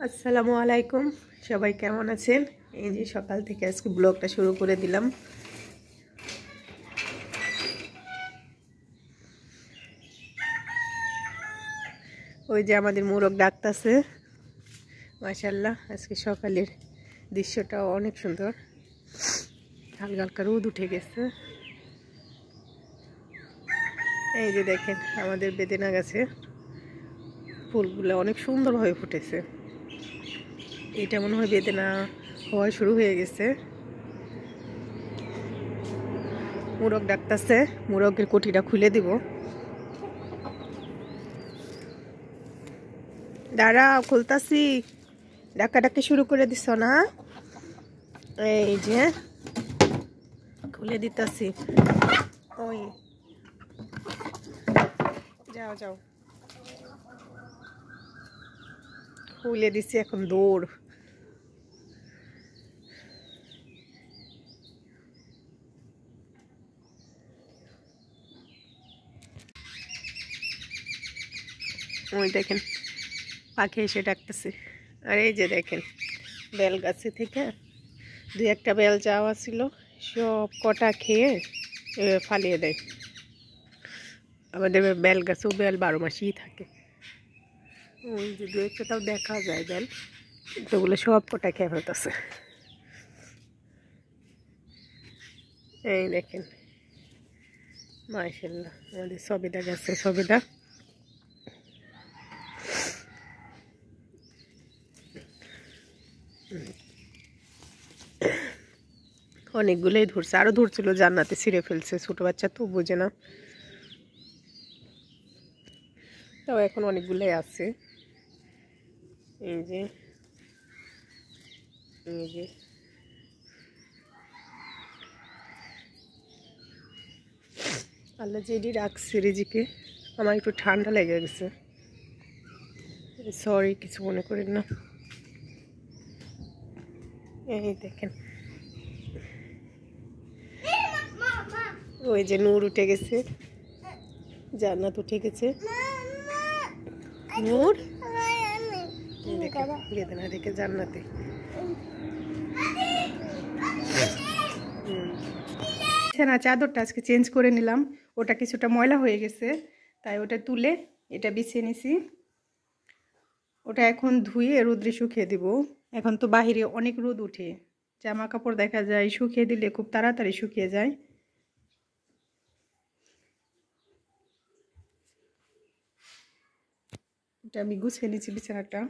আসসালামু আলাইকুম, সবাই কেমন আছেন? এই যে সকাল থেকে আজকে ব্লগটা শুরু করে দিলাম। ওই যে আমাদের মোরগ ডাকতেছে। মাশাআল্লাহ, আজকে সকালের দৃশ্যটাও অনেক সুন্দর। হালকা হালকা রোদ উঠে গেছে। এই যে দেখেন আমাদের বেদেনা গাছে ফুলগুলো অনেক সুন্দরভাবে ফুটেছে। এটা মনে হয় বেদেনা হওয়া শুরু হয়ে গেছে। মোরগ ডাকতেছে, মোরগের কটিটা খুলে দিব। দাঁড়াও, খুলতাছি। ডাকাডাকি শুরু করে দিছ না? এই যে খুলে দিতাছি। ওই যাও যাও, খুলে দিছি, এখন দৌড়। ওই দেখেন পাখি এসে ডাকতেছে। আর এই যে দেখেন বেল গাছে থেকে দুই একটা বেল যাওয়া ছিল, সব কটা খেয়ে ফালিয়ে দেয়। আমাদের বেল গাছেও বেল 12 মাসই থাকে। ওই যে দু একটা তাও দেখা যায় বেল, কিন্তু ওগুলো সব কটা খেয়ে ফেলতেছে। এই দেখেন মাশাআল্লাহ আমাদের সবেদা গাছে সবেদা। অনেকগুলোই ধরছে, আরো ধরছিল, জান্নাতে ছিঁড়ে ফেলছে। ছোট বাচ্চা তো বোঝে না, তাও এখন অনেকগুলোই আছে। এই যে এই যে আল্লাহ যেডি রাখছে রিজিকে। আমার একটু ঠান্ডা লেগে গেছে, সরি, কিছু মনে করেন না। এই দেখেন ওই যে নূর উঠে গেছে, জান্নাত উঠে গেছে। নূর দেখেন বেদনা দেখে জান্নাতে। না, চাদরটা আজকে চেঞ্জ করে নিলাম, ওটা কিছুটা ময়লা হয়ে গেছে, তাই ওটা তুলে এটা বিছিয়ে নিছি। ওটা এখন ধুয়ে রোদ্রে শুকিয়ে দিব। এখন তো বাহিরে অনেক রোদ উঠে, জামা কাপড় দেখা যায় শুকিয়ে দিলে খুব তাড়াতাড়ি শুকিয়ে যায়। এটা আমি গুছিয়ে নিচ্ছি বিছানাটা।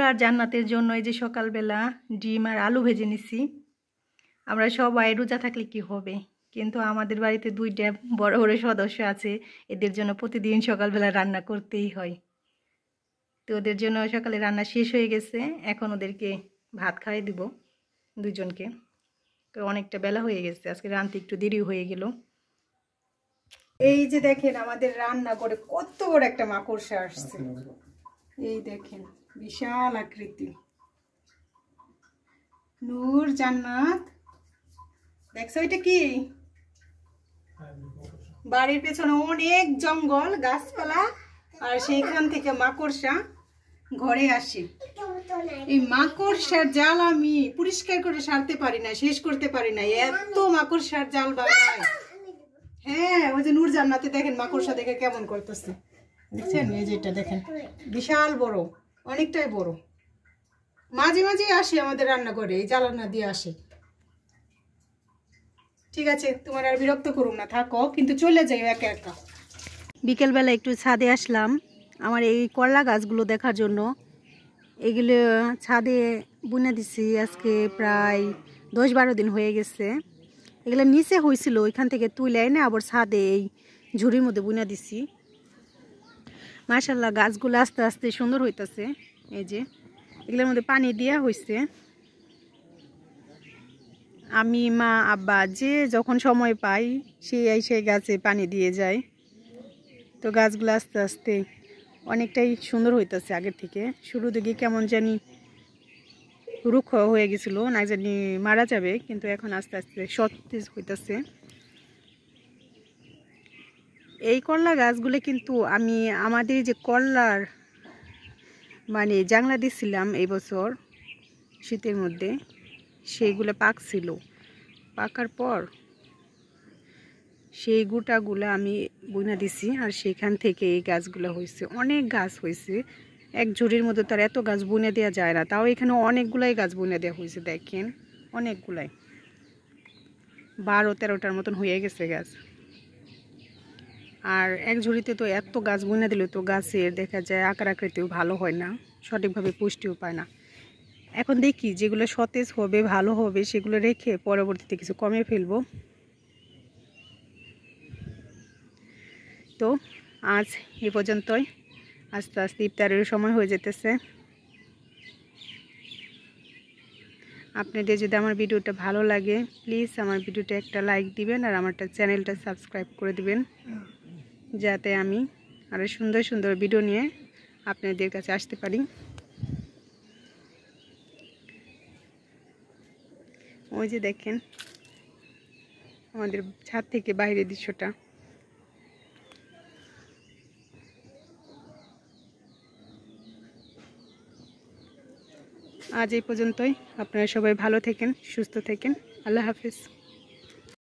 আর জান্নাতের জন্য এই যে সকালবেলা ডিম আর আলু ভেজে নিছি। আমরা সবাই রোজা থাকলে কি হবে, কিন্তু আমাদের বাড়িতে দুইটা বড় বড় সদস্য আছে, এদের জন্য প্রতিদিন সকালবেলা রান্না করতেই হয়। তো ওদের জন্য সকালে রান্না শেষ হয়ে গেছে, এখন ওদেরকে ভাত খাইয়ে দিব দুজনকে। তো অনেকটা বেলা হয়ে গেছে, আজকে রান্নাতে একটু দেরি হয়ে গেল। এই যে দেখেন আমাদের রান্না করে কত বড় একটা মাকড়সা আসছে। এই দেখেন বিশাল আকৃতি। নূর, জান্নাত, দেখছো এটা কি? বাড়ির পেছনে অনেক জঙ্গল গাছপালা, আর সেইখান থেকে মাকড়সা ঘরে আসে। এই মাকড়সার জাল আমি পরিষ্কার করে সারতে পারি না, শেষ করতে পারি না, এত মাকড়সার জাল বানায়। হ্যাঁ, ওই যে নূর জান্নাতে দেখেন মাকড়সা দেখে কেমন করতেছে, দেখছেন? এই যে এটা দেখেন বিশাল বড়, অনেকটাই বড়। মাঝে মাঝে আসে আমাদের রান্নাঘরে, এই জ্বালানা দিয়ে আসে। ঠিক আছে, তোমার আর বিরক্ত করুন না, থাকো, কিন্তু চলে যাই একা একা। বিকেলবেলা একটু ছাদে আসলাম আমার এই করলা গাছগুলো দেখার জন্য। এগুলো ছাদে বুনে দিছি আজকে প্রায় 10-12 দিন হয়ে গেছে। এগুলো নিচে হয়েছিল, ওইখান থেকে তুলে এনে আবার ছাদে এই ঝুড়ির মধ্যে বুনে দিছি। মাশাআল্লাহ গাছগুলো আস্তে আস্তে সুন্দর হইতেছে। এই যে এগুলোর মধ্যে পানি দেওয়া হয়েছে। আমি, মা, আব্বা যে যখন সময় পাই সেই গাছে পানি দিয়ে যায়। তো গাছগুলো আস্তে আস্তে অনেকটাই সুন্দর হইতেছে আগের থেকে। শুরু দিকে কেমন জানি রুক্ষ হয়ে গেছিল, না জানি মারা যাবে, কিন্তু এখন আস্তে আস্তে সতেজ হইতেছে। এই করলা গাছগুলো কিন্তু আমি আমাদের যে করলার মানে জাংলা দিছিলাম এই বছর শীতের মধ্যে, সেইগুলো পাকছিল। পাকার পর সেই গোটাগুলো আমি বুনা দিছি, আর সেখান থেকে এই গাছগুলো হয়েছে। অনেক গাছ হয়েছে, এক ঝুড়ির মধ্যে তার এত গাছ বুনে দেওয়া যায় না। তাও এখানে অনেকগুলাই গাছ বুনে দেওয়া হয়েছে, দেখেন অনেকগুলাই, 12-13টার মতন হয়ে গেছে গাছ। আর এক ঝুড়িতে তো এত গাছ বুনে দিলে তো গাছের দেখা যায় আকার আকৃতিও ভালো হয় না, সঠিকভাবে পুষ্টিও পায় না। এখন দেখি যেগুলো সতেজ হবে, ভালো হবে, সেগুলো রেখে পরবর্তীতে কিছু কমে ফেলবো। তো আজ এ পর্যন্তই, আস্তে আস্তে ইফতারের সময় হয়ে যেতেছে। আপনাদের যদি আমার ভিডিওটা ভালো লাগে প্লিজ আমার ভিডিওটা একটা লাইক দিবেন, আর আমার চ্যানেলটা সাবস্ক্রাইব করে দিবেন, যাতে আমি আরও সুন্দর সুন্দর ভিডিও নিয়ে আপনাদের কাছে আসতে পারি। ওই যে দেখেন আমাদের ছাদ থেকে বাইরের দৃশ্যটা। আজ এই পর্যন্তই, আপনারা সবাই ভালো থাকেন, সুস্থ থাকেন, আল্লাহ হাফেজ।